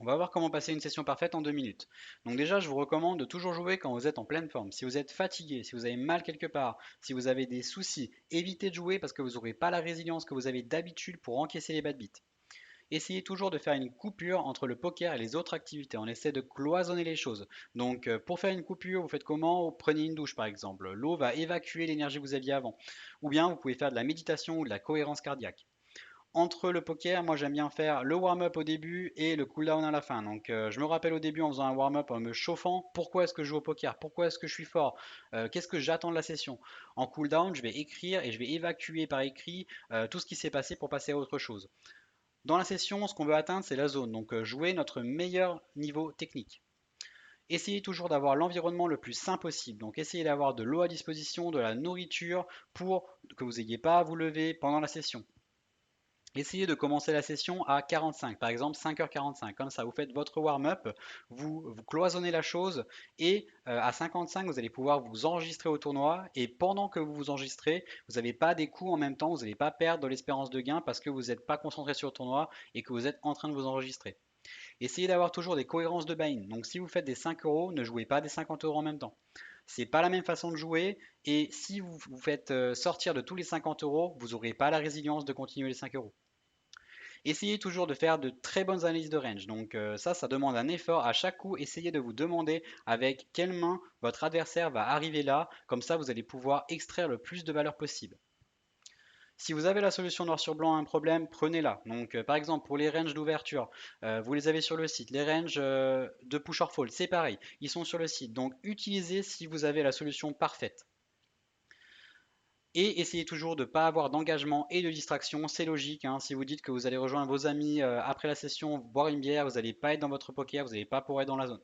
On va voir comment passer une session parfaite en 2 minutes. Donc déjà, je vous recommande de toujours jouer quand vous êtes en pleine forme. Si vous êtes fatigué, si vous avez mal quelque part, si vous avez des soucis, évitez de jouer parce que vous n'aurez pas la résilience que vous avez d'habitude pour encaisser les bad beats. Essayez toujours de faire une coupure entre le poker et les autres activités. On essaie de cloisonner les choses. Donc pour faire une coupure, vous faites comment? Vous prenez une douche par exemple. L'eau va évacuer l'énergie que vous aviez avant. Ou bien vous pouvez faire de la méditation ou de la cohérence cardiaque. Entre le poker, moi j'aime bien faire le warm-up au début et le cool-down à la fin. Donc je me rappelle au début en faisant un warm-up, en me chauffant, pourquoi est-ce que je joue au poker, pourquoi est-ce que je suis fort, qu'est-ce que j'attends de la session. En cool-down, je vais écrire et je vais évacuer par écrit tout ce qui s'est passé pour passer à autre chose. Dans la session, ce qu'on veut atteindre, c'est la zone, donc jouer notre meilleur niveau technique. Essayez toujours d'avoir l'environnement le plus sain possible. Donc essayez d'avoir de l'eau à disposition, de la nourriture pour que vous n'ayez pas à vous lever pendant la session. Essayez de commencer la session à 45, par exemple 5h45. Comme ça, vous faites votre warm-up, vous cloisonnez la chose et à 55, vous allez pouvoir vous enregistrer au tournoi. Et pendant que vous vous enregistrez, vous n'avez pas des coups en même temps, vous n'allez pas perdre de l'espérance de gain parce que vous n'êtes pas concentré sur le tournoi et que vous êtes en train de vous enregistrer. Essayez d'avoir toujours des cohérences de buy-in. Donc si vous faites des 5 euros, ne jouez pas des 50 euros en même temps. C'est pas la même façon de jouer et si vous vous faites sortir de tous les 50 euros, vous n'aurez pas la résilience de continuer les 5 euros. Essayez toujours de faire de très bonnes analyses de range. Donc ça demande un effort. À chaque coup, essayez de vous demander avec quelle main votre adversaire va arriver là. Comme ça, vous allez pouvoir extraire le plus de valeur possible. Si vous avez la solution noir sur blanc à un problème, prenez-la. Donc par exemple, pour les ranges d'ouverture, vous les avez sur le site. Les ranges de push or fall, c'est pareil. Ils sont sur le site. Donc utilisez si vous avez la solution parfaite. Et essayez toujours de ne pas avoir d'engagement et de distraction, c'est logique, hein. Si vous dites que vous allez rejoindre vos amis après la session, boire une bière, vous n'allez pas être dans votre poker, vous n'allez pas pouvoir être dans la zone.